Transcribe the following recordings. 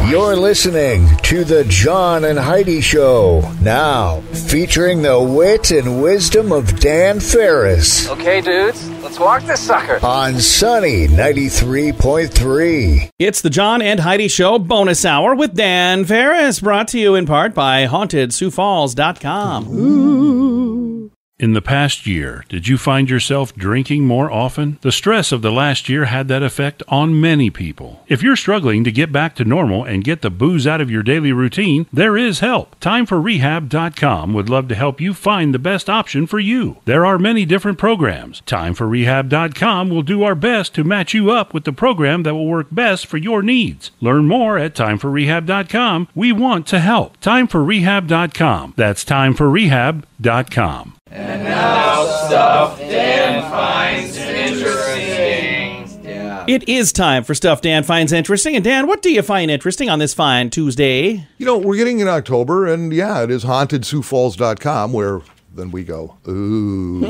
You're listening to the John and Heidi Show, now featuring the wit and wisdom of Dan Farris. Okay, dudes, let's walk this sucker. On Sunny 93.3. It's the John and Heidi Show bonus hour with Dan Farris, brought to you in part by HauntedSiouxFalls.com. Ooh. In the past year, did you find yourself drinking more often? The stress of the last year had that effect on many people. If you're struggling to get back to normal and get the booze out of your daily routine, there is help. TimeForRehab.com would love to help you find the best option for you. There are many different programs. TimeForRehab.com will do our best to match you up with the program that will work best for your needs. Learn more at TimeForRehab.com. We want to help. TimeForRehab.com. That's TimeForRehab.com. And now stuff Dan finds interesting. Yeah. It is time for Stuff Dan Finds Interesting. And Dan, what do you find interesting on this fine Tuesday? You know, we're getting in October, and yeah, it is HauntedSiouxFalls.com where then we go, ooh.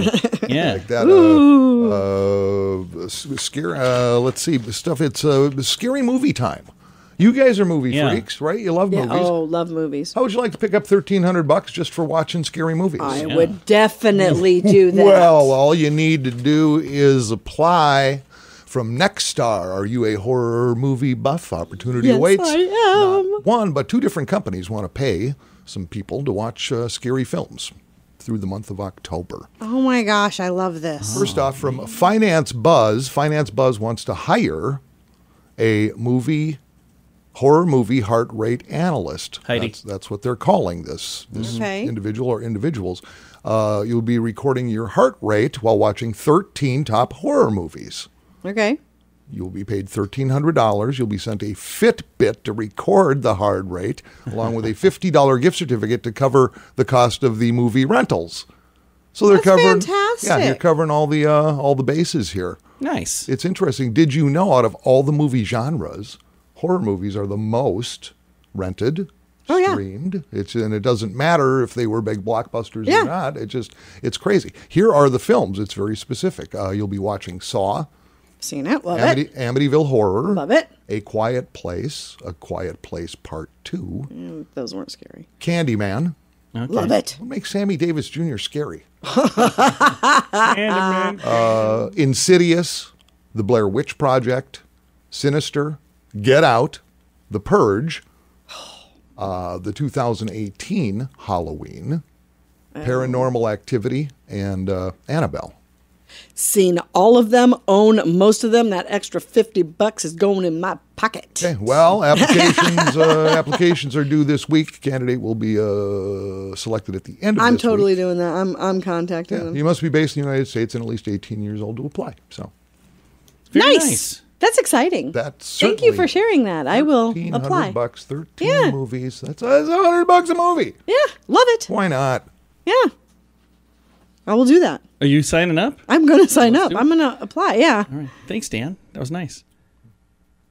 Yeah. Like that. Scary, let's see, stuff. It's scary movie time. You guys are movie freaks, right? You love movies. Oh, love movies. How would you like to pick up $1,300 just for watching scary movies? I would definitely do that. Well, all you need to do is apply from Nextstar. Are you a horror movie buff? Opportunity awaits. I am. Not one, but two different companies want to pay some people to watch scary films through the month of October. Oh my gosh, I love this. First off, from Finance Buzz. Finance Buzz wants to hire a horror movie heart rate analyst. Heidi. That's what they're calling this individual or individuals. You'll be recording your heart rate while watching 13 top horror movies. Okay. You'll be paid $1,300. You'll be sent a Fitbit to record the heart rate, along with a $50 gift certificate to cover the cost of the movie rentals. So they're covering. Fantastic. Yeah, you're covering all the bases here. Nice. It's interesting. Did you know out of all the movie genres, horror movies are the most rented, streamed. And it doesn't matter if they were big blockbusters or not. It's crazy. Here are the films. It's very specific. You'll be watching Saw. Seen it. Love it. Amityville Horror. Love it. A Quiet Place. A Quiet Place Part 2. Those weren't scary. Candyman. Okay. Love it. What makes Sammy Davis Jr. scary? Candyman. Insidious. The Blair Witch Project. Sinister. Get Out, The Purge, the 2018 Halloween, Paranormal Activity, and Annabelle. Seen all of them, own most of them. That extra $50 is going in my pocket. Okay, well, applications are due this week. Candidate will be selected at the end of this week. I'm totally doing that. I'm contacting them. You must be based in the United States and at least 18 years old to apply. So, Very nice. That's exciting. Thank you for sharing that. I will apply. $1,300, 13 movies. That's $100 a movie. Yeah, love it. Why not? Yeah. I will do that. Are you signing up? I'm going to sign up. I'm going to apply, yeah. All right. Thanks, Dan. That was nice.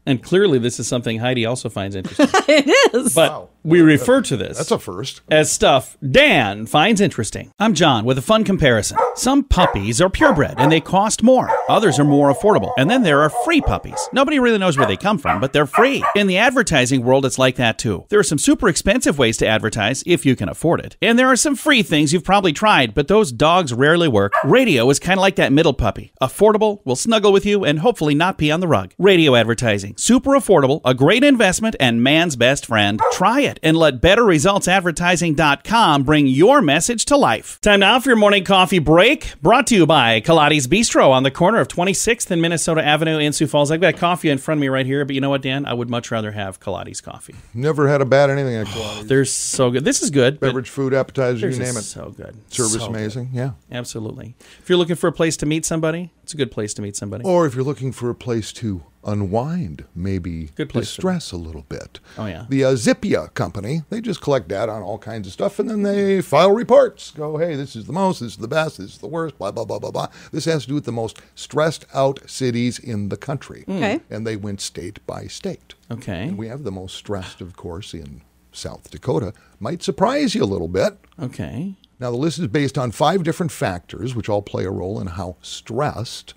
And clearly this is something Heidi also finds interesting. It is. But we refer to this That's a first. as stuff Dan finds interesting. I'm John with a fun comparison. Some puppies are purebred and they cost more. Others are more affordable. And then there are free puppies. Nobody really knows where they come from, but they're free. In the advertising world, it's like that too. There are some super expensive ways to advertise if you can afford it. And there are some free things you've probably tried, but those dogs rarely work. Radio is kind of like that middle puppy. Affordable, will snuggle with you, and hopefully not pee on the rug. Radio advertising. Super affordable, a great investment, and man's best friend. Try it and let BetterResultsAdvertising.com bring your message to life. Time now for your morning coffee break, brought to you by Kaladi's Bistro on the corner of 26th and Minnesota Avenue in Sioux Falls. I've got coffee in front of me right here, but you know what, Dan? I would much rather have Kaladi's coffee. Never had a bad anything at Kaladi's. They're so good. This is good. Beverage, food, appetizer, you name it. So good. Service so amazing, good. yeah. Absolutely. If you're looking for a place to meet somebody, it's a good place to meet somebody. Or if you're looking for a place to unwind, maybe Good place distress a little bit. Oh, yeah. The Zippia company, they just collect data on all kinds of stuff, and then they file reports. Go, hey, this is the most, this is the best, this is the worst, blah, blah, blah, blah, blah. This has to do with the most stressed out cities in the country. Okay. And they went state by state. Okay. And we have the most stressed, of course, in South Dakota. Might surprise you a little bit. Okay. Now, the list is based on 5 different factors, which all play a role in how stressed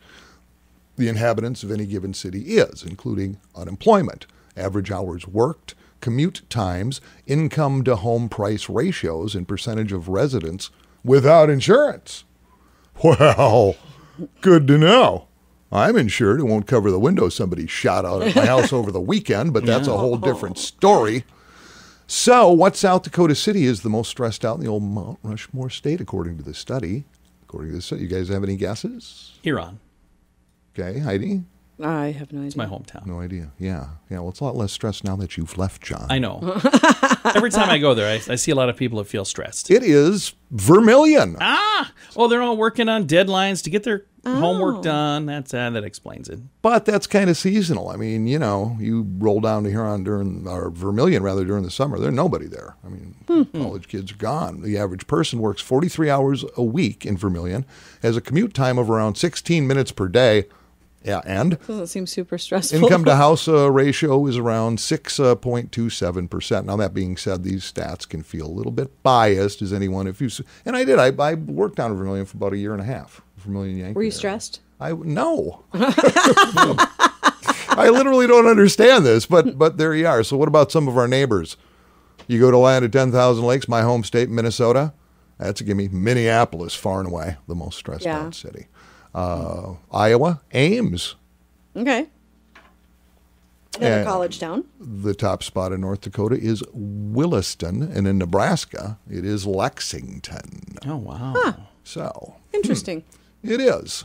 the inhabitants of any given city is, including unemployment, average hours worked, commute times, income to home price ratios, and percentage of residents without insurance. Well, good to know. I'm insured. It won't cover the window somebody shot out at my house over the weekend, but that's a whole different story. So, what South Dakota city is the most stressed out in the old Mount Rushmore state, according to the study? According to the study, you guys have any guesses? Huron. Okay, Heidi? I have no idea. It's my hometown. No idea. Yeah. Well, it's a lot less stressed now that you've left, John. I know. Every time I go there, I see a lot of people that feel stressed. It is Vermilion. Well, they're all working on deadlines to get their homework done. That explains it. But that's kind of seasonal. I mean, you roll down to Huron or Vermilion during the summer. There's nobody there. I mean, college kids are gone. The average person works 43 hours a week in Vermilion, has a commute time of around 16 minutes per day. Yeah, and doesn't seem super stressful. Income to house ratio is around 6.27%. Now, that being said, these stats can feel a little bit biased, as anyone. And I did. I worked down in Vermilion for about a year and a half. Vermilion Yankee. Were you stressed? No. I literally don't understand this, but there you are. So, what about some of our neighbors? You go to land of 10,000 lakes, my home state, Minnesota. That's a gimme. Minneapolis, far and away, the most stressed out city. Iowa, Ames. Okay. Another college town. The top spot in North Dakota is Williston, and in Nebraska, it is Lexington. Oh, wow. Huh. So. Interesting. It is.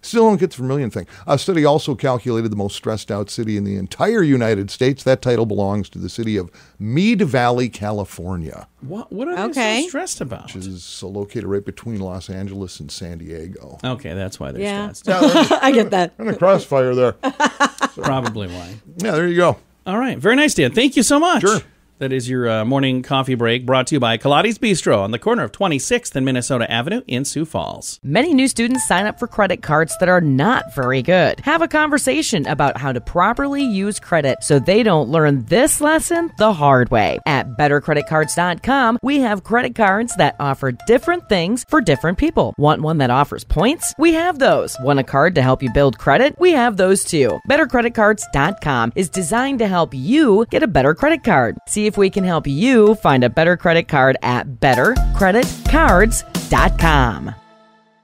Still don't get the Vermilion thing. A study also calculated the most stressed out city in the entire United States. That title belongs to the city of Meade Valley, California. What are they so stressed about? Which is located right between Los Angeles and San Diego. Okay, that's why they're stressed. Yeah, I get that. And a crossfire there. Probably why. Yeah, there you go. All right. Very nice, Dan. Thank you so much. Sure. That is your morning coffee break, brought to you by Kaladi's Bistro on the corner of 26th and Minnesota Avenue in Sioux Falls. Many new students sign up for credit cards that are not very good. Have a conversation about how to properly use credit so they don't learn this lesson the hard way. At bettercreditcards.com, we have credit cards that offer different things for different people. Want one that offers points? We have those. Want a card to help you build credit? We have those too. Bettercreditcards.com is designed to help you get a better credit card. See if we can help you find a better credit card at bettercreditcards.com.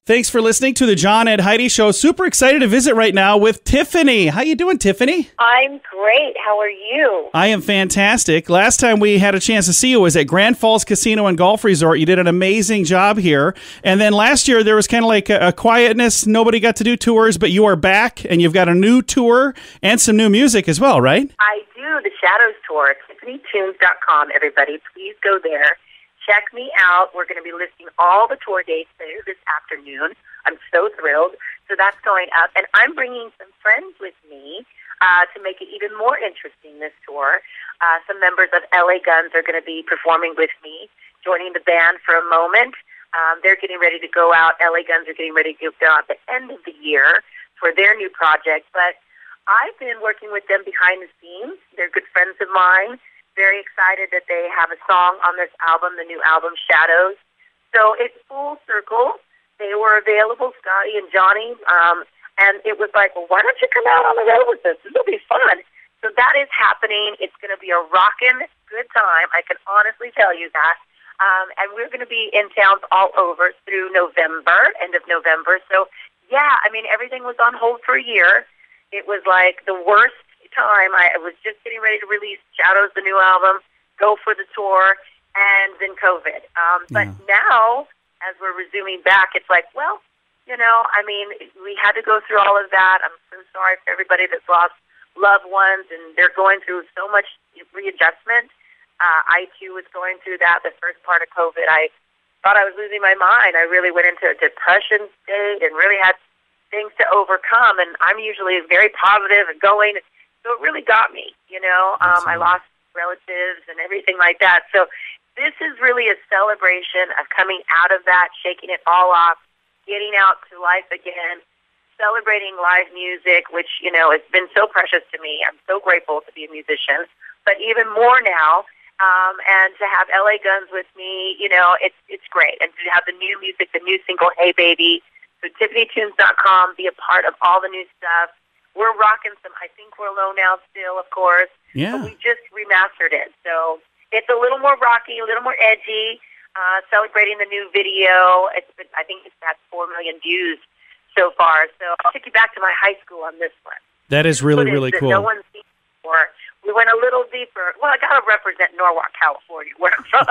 Thanks for listening to the John and Heidi Show. Super excited to visit right now with Tiffany. How you doing, Tiffany? I'm great. How are you? I am fantastic. Last time we had a chance to see you was at Grand Falls Casino and Golf Resort. You did an amazing job here. And then last year there was kind of like a quietness. Nobody got to do tours, but you are back and you've got a new tour and some new music as well, right? I do. The Shadows Tour. TiffanyTunes.com, everybody. Please go there. Check me out. We're going to be listing all the tour dates there this afternoon. I'm so thrilled. So that's going up. And I'm bringing some friends with me to make it even more interesting this tour. Some members of LA Guns are going to be performing with me, joining the band for a moment. They're getting ready to go out. LA Guns are getting ready to go out at the end of the year for their new project. But I've been working with them behind the scenes. They're good friends of mine. Very excited that they have a song on this album, the new album, Shadows. So it's full circle. They were available, Scotty and Johnny, and it was like, well, why don't you come out on the road with us? This will be fun. So that is happening. It's going to be a rockin' good time. I can honestly tell you that. And we're going to be in towns all over through November, end of November. So, yeah, I mean, everything was on hold for a year. It was like the worst time. I was just getting ready to release Shadows, the new album, go for the tour, and then COVID. But now, as we're resuming back, it's like, well, I mean, we had to go through all of that. I'm so sorry for everybody that's lost loved ones, and they're going through so much readjustment. I, too, was going through that the first part of COVID. I thought I was losing my mind. I really went into a depression state and really had things to overcome, and I'm usually very positive and going. So it really got me, I lost relatives and everything like that. So this is really a celebration of coming out of that, shaking it all off, getting out to life again, celebrating live music, which, has been so precious to me. I'm so grateful to be a musician, but even more now, and to have LA Guns with me, it's great. And to have the new music, the new single, Hey Baby. So TiffanyTunes.com, be a part of all the new stuff. we're rocking some I Think We're Alone now still, of course. Yeah. But we just remastered it. So it's a little more rocky, a little more edgy, celebrating the new video. I think it's had 4 million views so far. So I'll take you back to my high school on this one. That is really, really cool. No one's seen before. We went a little deeper. Well, I got to represent Norwalk, California, where I'm from.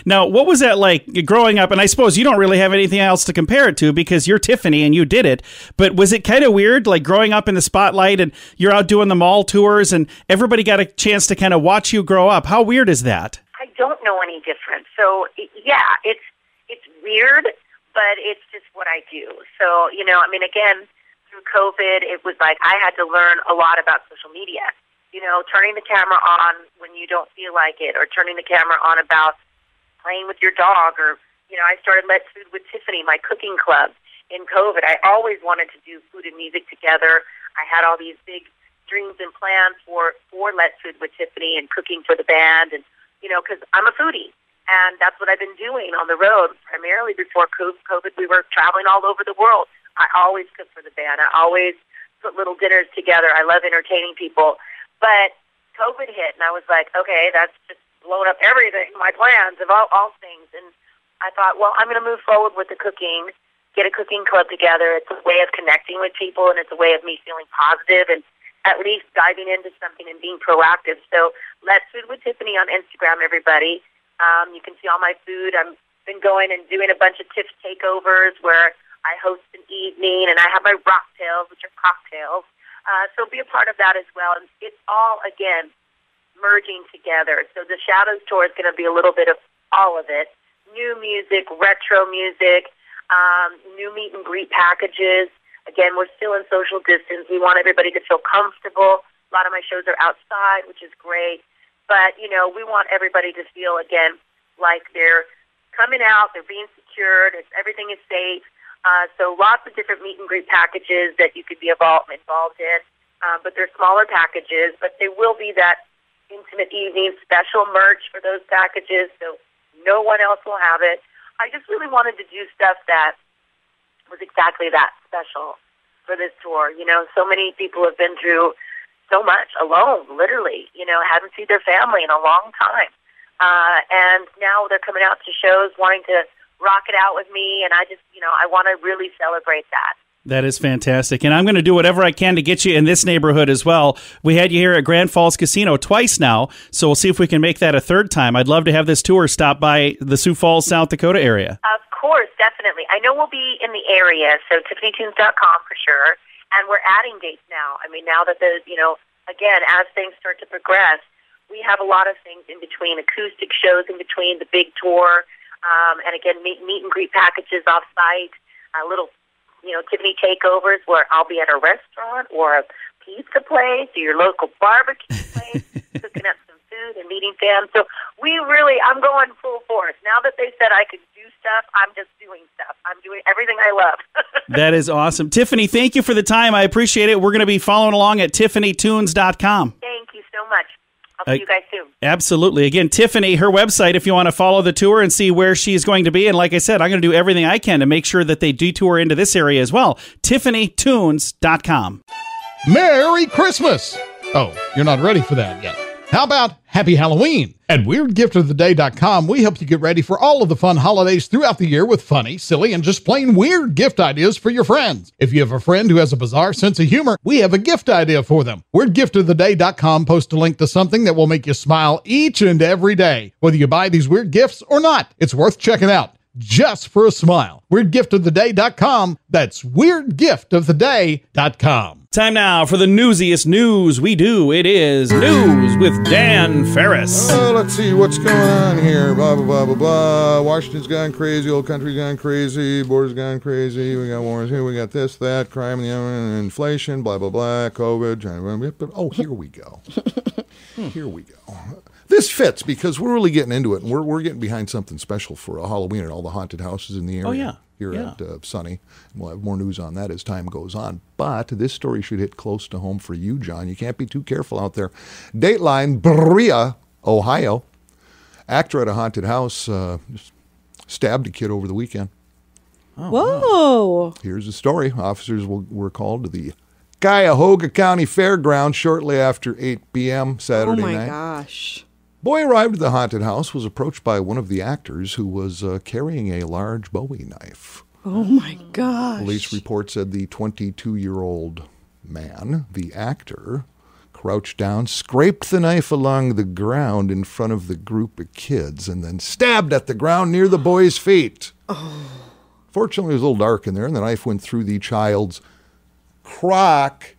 Now, what was that like growing up? And I suppose you don't really have anything else to compare it to because you're Tiffany and you did it. But was it kind of weird, like growing up in the spotlight and you're out doing the mall tours and everybody got a chance to kind of watch you grow up? How weird is that? I don't know any different. So, yeah, it's weird, but it's just what I do. So, I mean, again, through COVID, it was like I had to learn a lot about social media. Turning the camera on when you don't feel like it, or turning the camera on about playing with your dog, or, I started Let's Food with Tiffany, my cooking club in COVID. I always wanted to do food and music together. I had all these big dreams and plans for Let's Food with Tiffany and cooking for the band, and, because I'm a foodie. And that's what I've been doing on the road. Primarily before COVID, we were traveling all over the world. I always cook for the band. I always put little dinners together. I love entertaining people. But COVID hit, and I was like, okay, that's just blown up everything, my plans of all things. And I thought, well, I'm going to move forward with the cooking, get a cooking club together. It's a way of connecting with people, and it's a way of me feeling positive and at least diving into something and being proactive. So Let's Food with Tiffany on Instagram, everybody. You can see all my food. I've been going and doing a bunch of Tiff takeovers where I host an evening, and I have my rocktails, which are cocktails. So be a part of that as well. And it's all, again, merging together. So the Shadows Tour is going to be a little bit of all of it. New music, retro music, new meet and greet packages. Again, we're still in social distance. We want everybody to feel comfortable. A lot of my shows are outside, which is great. But, we want everybody to feel, again, like they're coming out, they're being secured, everything is safe. So lots of different meet and greet packages that you could be involved in. But they're smaller packages, but there will be that intimate evening special merch for those packages, so no one else will have it. I just really wanted to do stuff that was exactly that, special for this tour. So many people have been through so much alone, literally, haven't seen their family in a long time. And now they're coming out to shows wanting to rock it out with me, and I just, I want to really celebrate that. That is fantastic. And I'm going to do whatever I can to get you in this neighborhood as well. We had you here at Grand Falls Casino twice now, so we'll see if we can make that a third time. I'd love to have this tour stop by the Sioux Falls, South Dakota area. Of course, definitely. I know we'll be in the area, so TiffanyTunes.com for sure. And we're adding dates now. I mean, now that again, as things start to progress, we have a lot of things in between, acoustic shows in between the big tour, and again, meet and greet packages off-site, little, Tiffany takeovers where I'll be at a restaurant or a pizza place or your local barbecue place, cooking up some food and meeting fans. So I'm going full force. Now that they said I could do stuff, I'm just doing stuff. I'm doing everything I love. That is awesome. Tiffany, thank you for the time. I appreciate it. We're going to be following along at TiffanyTunes.com. Thank you so much. I'll see you guys soon. Absolutely. Again, Tiffany, her website, if you want to follow the tour and see where she's going to be. And like I said, I'm going to do everything I can to make sure that they detour into this area as well. TiffanyTunes.com. Merry Christmas! Oh, you're not ready for that yet. How about Happy Halloween? At WeirdGiftOfTheDay.com, we help you get ready for all of the fun holidays throughout the year with funny, silly, and just plain weird gift ideas for your friends. If you have a friend who has a bizarre sense of humor, we have a gift idea for them. WeirdGiftOfTheDay.com posts a link to something that will make you smile each and every day. Whether you buy these weird gifts or not, it's worth checking out. Just for a smile. WeirdGiftOfTheDay.com. That's WeirdGiftOfTheDay.com. Time now for the newsiest news we do. It is News with Dan Farris. Oh, let's see what's going on here. Blah, blah, blah, blah, blah. Washington's gone crazy. Old country's gone crazy. Border's gone crazy. We got wars here. We got this, that, crime, and inflation, blah, blah, blah, COVID. Oh, here we go. Here we go. This fits because we're really getting into it, and we're getting behind something special for Halloween at all the haunted houses in the area. Oh, yeah. Here at Sunny. We'll have more news on that as time goes on. But this story should hit close to home for you, John. You can't be too careful out there. Dateline, Berea, Ohio. Actor at a haunted house stabbed a kid over the weekend. Oh, whoa. Here's the story. Officers were called to the Cuyahoga County Fairgrounds shortly after 8 p.m. Saturday night. Oh, my gosh. Boy arrived at the haunted house, was approached by one of the actors who was carrying a large Bowie knife. Oh, my gosh. Police report said the 22-year-old man, the actor, crouched down, scraped the knife along the ground in front of the group of kids, and then stabbed at the ground near the boy's feet. Oh. Fortunately, it was a little dark in there, and the knife went through the child's Croc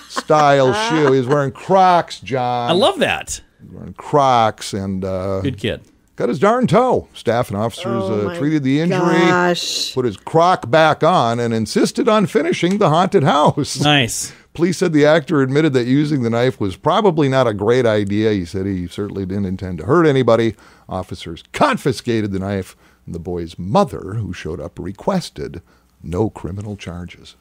style shoe. He was wearing Crocs, John. I love that. He was wearing Crocs, and good kid. Got his darn toe. Staff and officers treated the injury, put his Croc back on, and insisted on finishing the haunted house. Nice. Police said the actor admitted that using the knife was probably not a great idea. He said he certainly didn't intend to hurt anybody. Officers confiscated the knife, and the boy's mother, who showed up, requested no criminal charges.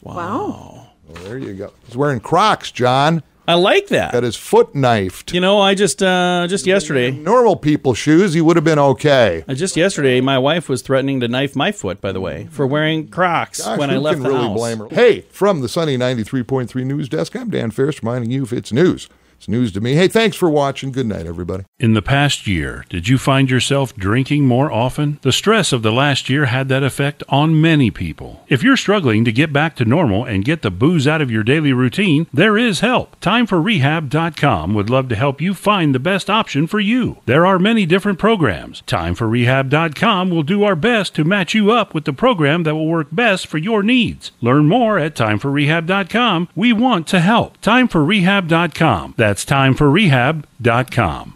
Wow. Well, there you go. He's wearing Crocs, John. I like that. Got his foot knifed. You know, I just yesterday. Normal people's shoes, he would have been okay. Just yesterday, my wife was threatening to knife my foot, by the way, for wearing Crocs when I left the house. Who can really blame her? Hey, from the Sunny 93.3 News Desk, I'm Dan Farris reminding you if it's news, it's news to me. Hey, thanks for watching. Good night, everybody. In the past year, did you find yourself drinking more often? The stress of the last year had that effect on many people. If you're struggling to get back to normal and get the booze out of your daily routine, there is help. TimeForRehab.com would love to help you find the best option for you. There are many different programs. TimeForRehab.com will do our best to match you up with the program that will work best for your needs. Learn more at TimeForRehab.com. We want to help. TimeForRehab.com. That's TimeForRehab.com.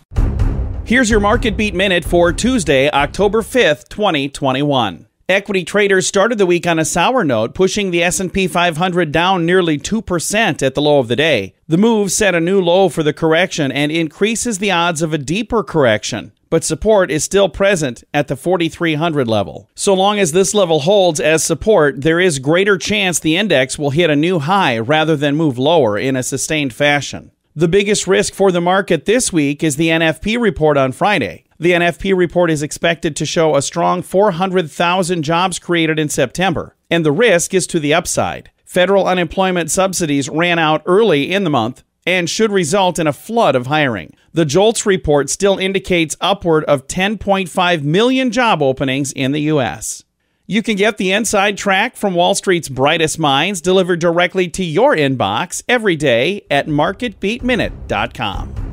Here's your Market Beat Minute for Tuesday, October 5th, 2021. Equity traders started the week on a sour note, pushing the S&P 500 down nearly 2% at the low of the day. The move set a new low for the correction and increases the odds of a deeper correction. But support is still present at the 4,300 level. So long as this level holds as support, there is greater chance the index will hit a new high rather than move lower in a sustained fashion. The biggest risk for the market this week is the NFP report on Friday. The NFP report is expected to show a strong 400,000 jobs created in September, and the risk is to the upside. Federal unemployment subsidies ran out early in the month and should result in a flood of hiring. The JOLTS report still indicates upward of 10.5 million job openings in the U.S. You can get the inside track from Wall Street's brightest minds delivered directly to your inbox every day at MarketBeatMinute.com.